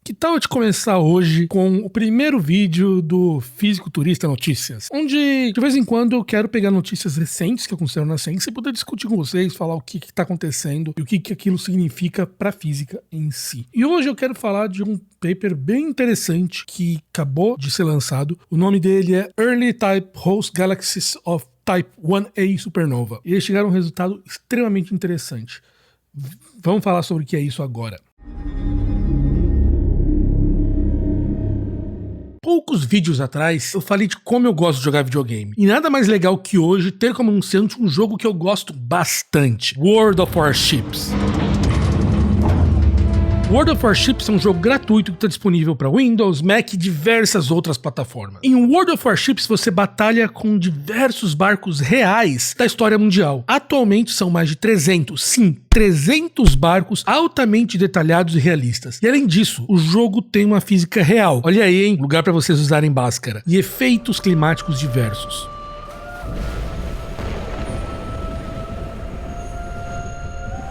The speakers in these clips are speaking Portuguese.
Que tal eu te começar hoje com o primeiro vídeo do Fisiculturista Notícias, onde de vez em quando eu quero pegar notícias recentes que eu considero na ciência e poder discutir com vocês, falar o que está acontecendo e o que aquilo significa para a física em si. E hoje eu quero falar de um paper bem interessante que acabou de ser lançado. O nome dele é Early Type Host Galaxies of Type 1a Supernova. E eles chegaram a um resultado extremamente interessante. Vamos falar sobre o que é isso agora. Poucos vídeos atrás eu falei de como eu gosto de jogar videogame. E nada mais legal que hoje ter como anunciante um jogo que eu gosto bastante: World of Warships. World of Warships é um jogo gratuito que está disponível para Windows, Mac e diversas outras plataformas. Em World of Warships você batalha com diversos barcos reais da história mundial. Atualmente são mais de 300, sim, 300 barcos altamente detalhados e realistas. E além disso, o jogo tem uma física real. Olha aí, hein? Lugar para vocês usarem máscara. E efeitos climáticos diversos.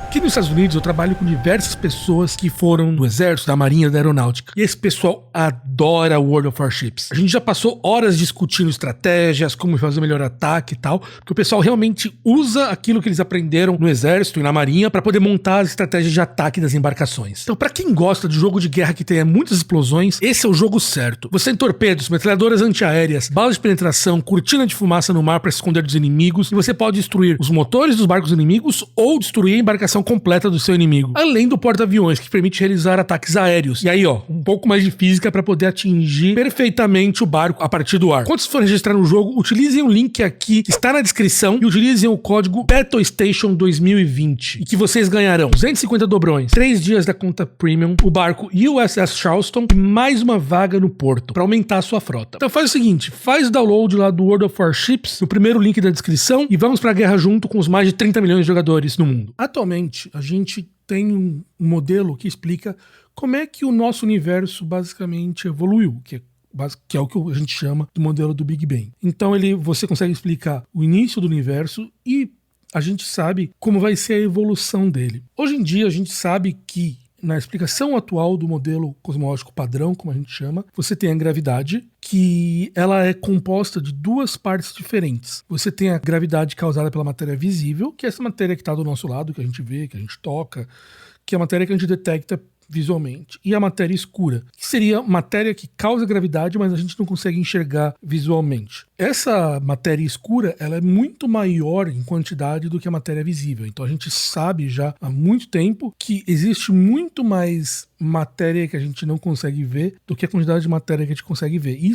Aqui nos Estados Unidos eu trabalho com diversas pessoas que foram do exército, da marinha, da aeronáutica. E esse pessoal adora World of Warships. A gente já passou horas discutindo estratégias, como fazer o melhor ataque e tal, porque o pessoal realmente usa aquilo que eles aprenderam no exército e na marinha para poder montar as estratégias de ataque das embarcações. Então, para quem gosta de jogo de guerra que tenha muitas explosões, esse é o jogo certo. Você tem torpedos, metralhadoras antiaéreas, balas de penetração, cortina de fumaça no mar para esconder dos inimigos, e você pode destruir os motores dos barcos inimigos ou destruir a embarcação completa do seu inimigo, além do porta-aviões, que permite realizar ataques aéreos. E aí, ó, um pouco mais de física para poder atingir perfeitamente o barco a partir do ar. Quando vocês forem registrar no jogo, utilizem o link aqui que está na descrição e utilizem o código BattleStation 2020 e que vocês ganharão 250 dobrões, 3 dias da conta Premium, o barco USS Charleston e mais uma vaga no porto para aumentar a sua frota. Então faz o seguinte, faz o download lá do World of Warships no primeiro link da descrição e vamos pra guerra junto com os mais de 30 milhões de jogadores no mundo. Atualmente, a gente tem um modelo que explica como é que o nosso universo basicamente evoluiu, que é o que a gente chama do modelo do Big Bang. Então você consegue explicar o início do universo e a gente sabe como vai ser a evolução dele. Hoje em dia a gente sabe que na explicação atual do modelo cosmológico padrão, como a gente chama, você tem a gravidade, que ela é composta de duas partes diferentes. Você tem a gravidade causada pela matéria visível, que é essa matéria que está do nosso lado, que a gente vê, que a gente toca, que é a matéria que a gente detecta visualmente. E a matéria escura, que seria matéria que causa gravidade, mas a gente não consegue enxergar visualmente. Essa matéria escura, ela é muito maior em quantidade do que a matéria visível. Então a gente sabe já há muito tempo que existe muito mais matéria que a gente não consegue ver do que a quantidade de matéria que a gente consegue ver. E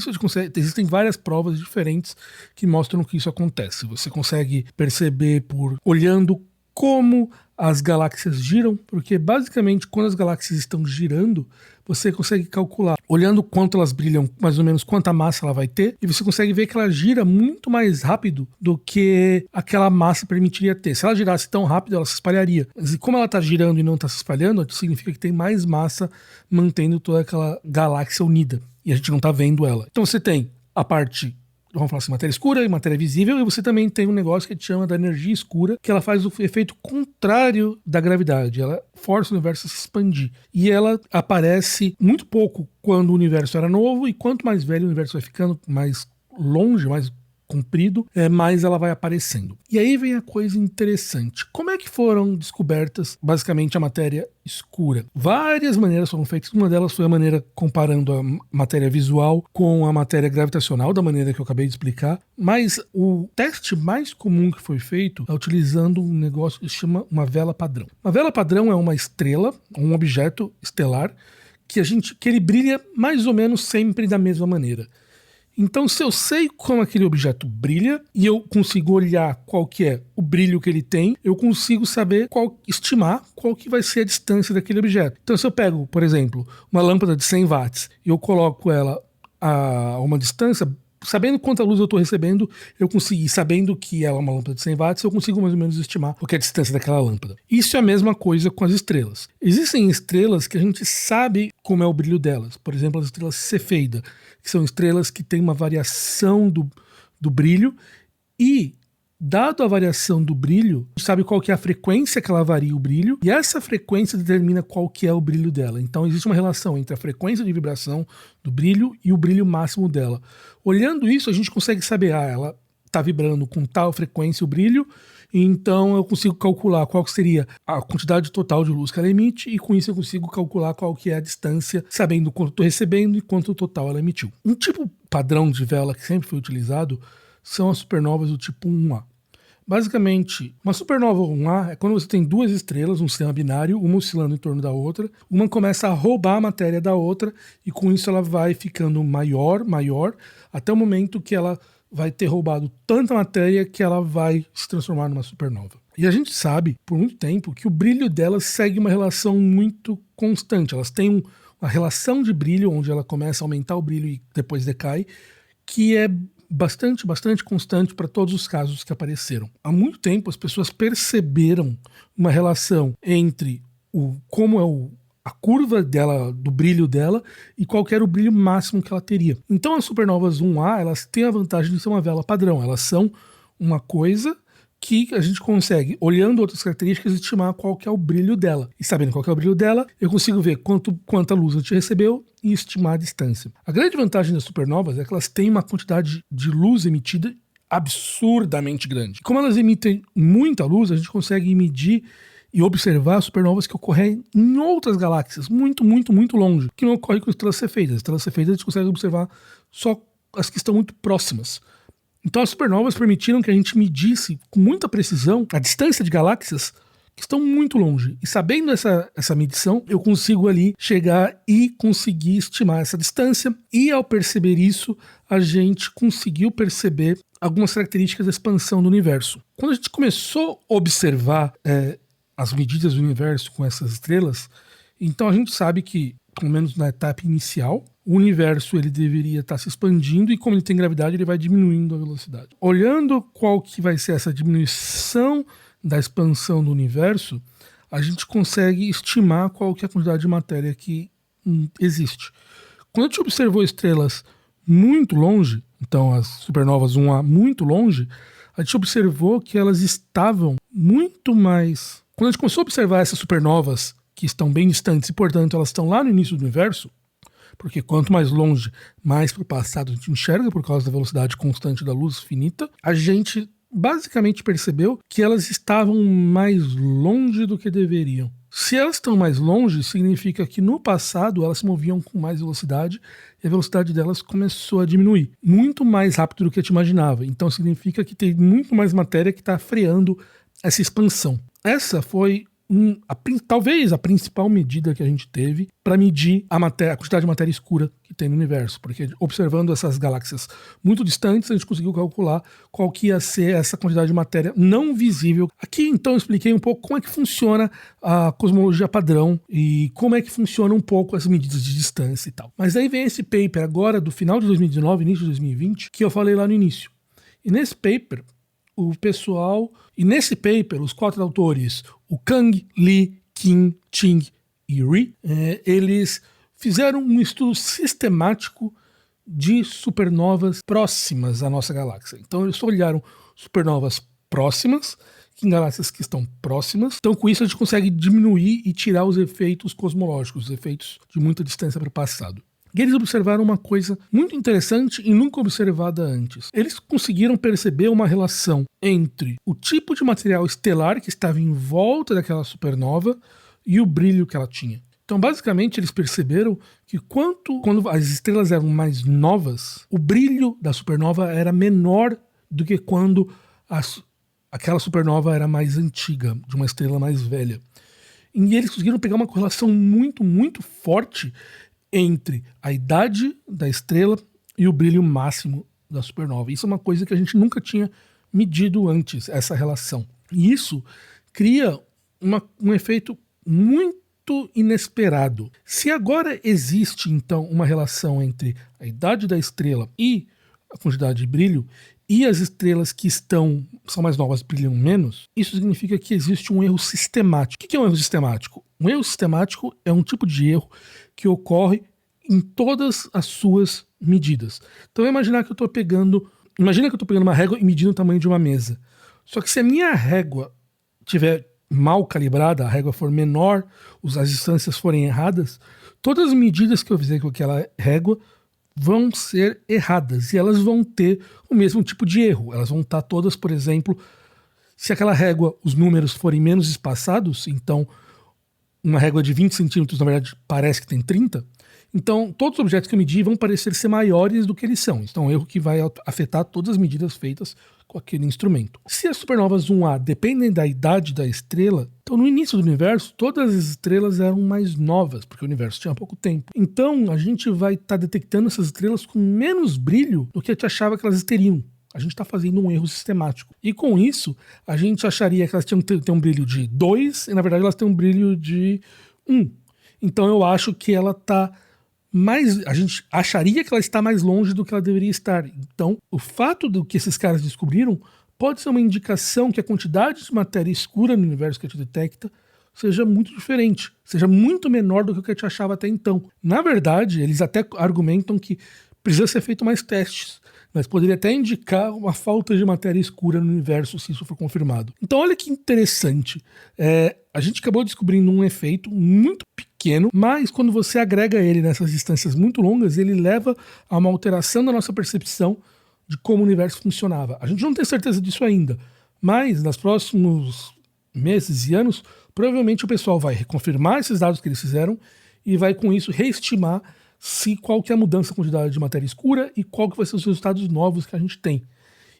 existem várias provas diferentes que mostram que isso acontece. Você consegue perceber por olhando como as galáxias giram, porque basicamente quando as galáxias estão girando, você consegue calcular, olhando quanto elas brilham, mais ou menos quanta massa ela vai ter, e você consegue ver que ela gira muito mais rápido do que aquela massa permitiria ter. Se ela girasse tão rápido, ela se espalharia. Mas como ela está girando e não está se espalhando, significa que tem mais massa mantendo toda aquela galáxia unida, e a gente não está vendo ela. Então você tem a parte, vamos falar assim, matéria escura e matéria visível, e você também tem um negócio que a gente chama da energia escura, que ela faz o efeito contrário da gravidade, ela força o universo a se expandir. E ela aparece muito pouco quando o universo era novo, e quanto mais velho o universo vai ficando, mais longe, mais comprido, mais ela vai aparecendo. E aí vem a coisa interessante. Como é que foram descobertas, basicamente, a matéria escura? Várias maneiras foram feitas. Uma delas foi a maneira comparando a matéria visual com a matéria gravitacional, da maneira que eu acabei de explicar. Mas o teste mais comum que foi feito é utilizando um negócio que se chama uma vela padrão. Uma vela padrão é uma estrela, um objeto estelar, que ele brilha mais ou menos sempre da mesma maneira. Então, se eu sei como aquele objeto brilha e eu consigo olhar qual que é o brilho que ele tem, eu consigo saber estimar qual que vai ser a distância daquele objeto. Então, se eu pego, por exemplo, uma lâmpada de 100 watts e eu coloco ela a uma distância, sabendo quanta luz eu estou recebendo, sabendo que ela é uma lâmpada de 100 watts, eu consigo mais ou menos estimar qual que é a distância daquela lâmpada. Isso é a mesma coisa com as estrelas. Existem estrelas que a gente sabe como é o brilho delas. Por exemplo, as estrelas Cefeida, que são estrelas que têm uma variação do brilho e dado a variação do brilho, a gente sabe qual que é a frequência que ela varia o brilho, e essa frequência determina qual que é o brilho dela. Então existe uma relação entre a frequência de vibração do brilho e o brilho máximo dela. Olhando isso, a gente consegue saber, ela está vibrando com tal frequência o brilho, então eu consigo calcular qual que seria a quantidade total de luz que ela emite, e com isso eu consigo calcular qual que é a distância, sabendo quanto estou recebendo e quanto total ela emitiu. Um tipo padrão de vela que sempre foi utilizado são as supernovas do tipo 1A. Basicamente, uma supernova 1A é quando você tem duas estrelas, um sistema binário, uma oscilando em torno da outra, uma começa a roubar a matéria da outra, e com isso ela vai ficando maior, até o momento que ela vai ter roubado tanta matéria que ela vai se transformar numa supernova. E a gente sabe, por muito tempo, que o brilho delas segue uma relação muito constante. Elas têm uma relação de brilho, onde ela começa a aumentar o brilho e depois decai, que é bastante constante para todos os casos que apareceram. Há muito tempo as pessoas perceberam uma relação entre como é a curva dela, do brilho dela, e qual que era o brilho máximo que ela teria. Então as supernovas 1A, elas têm a vantagem de ser uma vela padrão. Elas são uma coisa que a gente consegue, olhando outras características, estimar qual que é o brilho dela. E sabendo qual que é o brilho dela, eu consigo ver quanta luz a gente recebeu e estimar a distância. A grande vantagem das supernovas é que elas têm uma quantidade de luz emitida absurdamente grande. Como elas emitem muita luz, a gente consegue medir e observar supernovas que ocorrem em outras galáxias, muito longe, que não ocorrem com estrelas cefeidas. As estrelas cefeidas a gente consegue observar só as que estão muito próximas. Então as supernovas permitiram que a gente medisse com muita precisão a distância de galáxias que estão muito longe. E sabendo essa medição, eu consigo ali chegar e conseguir estimar essa distância. E ao perceber isso, a gente conseguiu perceber algumas características da expansão do universo. Quando a gente começou a observar as medidas do universo com essas estrelas, então a gente sabe que, pelo menos na etapa inicial, o universo ele deveria estar se expandindo, e como ele tem gravidade, ele vai diminuindo a velocidade. Olhando qual que vai ser essa diminuição da expansão do universo, a gente consegue estimar qual que é a quantidade de matéria que existe. Quando a gente observou estrelas muito longe, então as supernovas 1A muito longe, a gente observou que elas estavam muito mais... Quando a gente começou a observar essas supernovas que estão bem distantes e, portanto, elas estão lá no início do universo, porque quanto mais longe, mais para o passado a gente enxerga por causa da velocidade constante da luz finita, a gente basicamente percebeu que elas estavam mais longe do que deveriam. Se elas estão mais longe, significa que no passado elas se moviam com mais velocidade e a velocidade delas começou a diminuir, muito mais rápido do que a gente imaginava. Então significa que tem muito mais matéria que está freando essa expansão. Essa foi talvez a principal medida que a gente teve para medir a quantidade de matéria escura que tem no universo, porque observando essas galáxias muito distantes, a gente conseguiu calcular qual que ia ser essa quantidade de matéria não visível. Aqui, então, eu expliquei um pouco como é que funciona a cosmologia padrão e como é que funciona um pouco as medidas de distância e tal. Mas aí vem esse paper agora do final de 2019, início de 2020, que eu falei lá no início. E nesse paper, nesse paper, os 4 autores, o Kang, Lee, Kim, Ching e Ri, eles fizeram um estudo sistemático de supernovas próximas à nossa galáxia. Então eles olharam supernovas próximas, em galáxias que estão próximas. Então com isso a gente consegue diminuir e tirar os efeitos cosmológicos, os efeitos de muita distância para o passado. E eles observaram uma coisa muito interessante e nunca observada antes. Eles conseguiram perceber uma relação entre o tipo de material estelar que estava em volta daquela supernova e o brilho que ela tinha. Então, basicamente, eles perceberam que quando as estrelas eram mais novas, o brilho da supernova era menor do que quando aquela supernova era mais antiga, de uma estrela mais velha. E eles conseguiram pegar uma correlação muito forte entre a idade da estrela e o brilho máximo da supernova. Isso é uma coisa que a gente nunca tinha medido antes, essa relação. E isso cria um efeito muito inesperado. Se agora existe, então, uma relação entre a idade da estrela e a quantidade de brilho, e as estrelas que são mais novas brilham menos, isso significa que existe um erro sistemático. O que é um erro sistemático? Um erro sistemático é um tipo de erro que ocorre em todas as suas medidas. Então imagina que eu estou pegando uma régua e medindo o tamanho de uma mesa. Só que se a minha régua tiver mal calibrada, a régua for menor, as distâncias forem erradas, todas as medidas que eu fizer com aquela régua vão ser erradas e elas vão ter o mesmo tipo de erro. Elas vão estar todas, por exemplo, se aquela régua, os números forem menos espaçados, então uma régua de 20 centímetros, na verdade, parece que tem 30, então todos os objetos que eu medi vão parecer ser maiores do que eles são. Então é um erro que vai afetar todas as medidas feitas com aquele instrumento. Se as supernovas 1A dependem da idade da estrela, então no início do universo, todas as estrelas eram mais novas, porque o universo tinha pouco tempo. Então a gente vai estar detectando essas estrelas com menos brilho do que a gente achava que elas teriam. A gente está fazendo um erro sistemático. E com isso, a gente acharia que elas tinham que ter um brilho de 2, e na verdade elas têm um brilho de 1. Então eu acho que ela está mais. A gente acharia que ela está mais longe do que ela deveria estar. Então, o fato do que esses caras descobriram pode ser uma indicação que a quantidade de matéria escura no universo que a gente detecta seja muito diferente, seja muito menor do que o que a gente achava até então. Na verdade, eles até argumentam que precisa ser feito mais testes, mas poderia até indicar uma falta de matéria escura no universo se isso for confirmado. Então olha que interessante, a gente acabou descobrindo um efeito muito pequeno, mas quando você agrega ele nessas distâncias muito longas, ele leva a uma alteração da nossa percepção de como o universo funcionava. A gente não tem certeza disso ainda, mas nos próximos meses e anos, provavelmente o pessoal vai reconfirmar esses dados que eles fizeram e vai com isso reestimar qual que é a mudança da quantidade de matéria escura e qual que vai ser os resultados novos que a gente tem.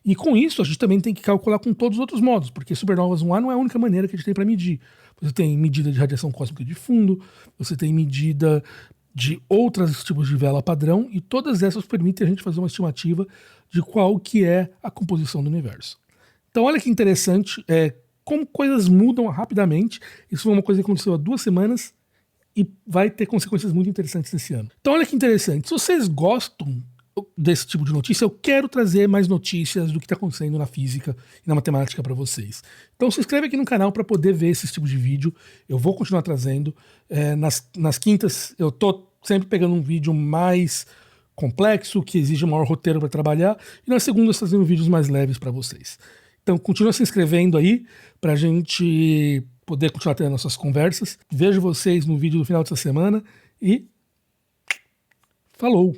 E com isso a gente também tem que calcular com todos os outros modos, porque supernovas 1A não é a única maneira que a gente tem para medir. Você tem medida de radiação cósmica de fundo, você tem medida de outros tipos de vela padrão, e todas essas permitem a gente fazer uma estimativa de qual que é a composição do universo. Então olha que interessante, como coisas mudam rapidamente. Isso foi uma coisa que aconteceu há 2 semanas, e vai ter consequências muito interessantes esse ano. Então olha que interessante, se vocês gostam desse tipo de notícia, eu quero trazer mais notícias do que está acontecendo na física e na matemática para vocês. Então se inscreve aqui no canal para poder ver esse tipo de vídeo, eu vou continuar trazendo. Nas quintas eu tô sempre pegando um vídeo mais complexo, que exige um maior roteiro para trabalhar, e nas segundas trazendo vídeos mais leves para vocês. Então continua se inscrevendo aí para a gente poder continuar tendo nossas conversas. Vejo vocês no vídeo do final dessa semana e falou!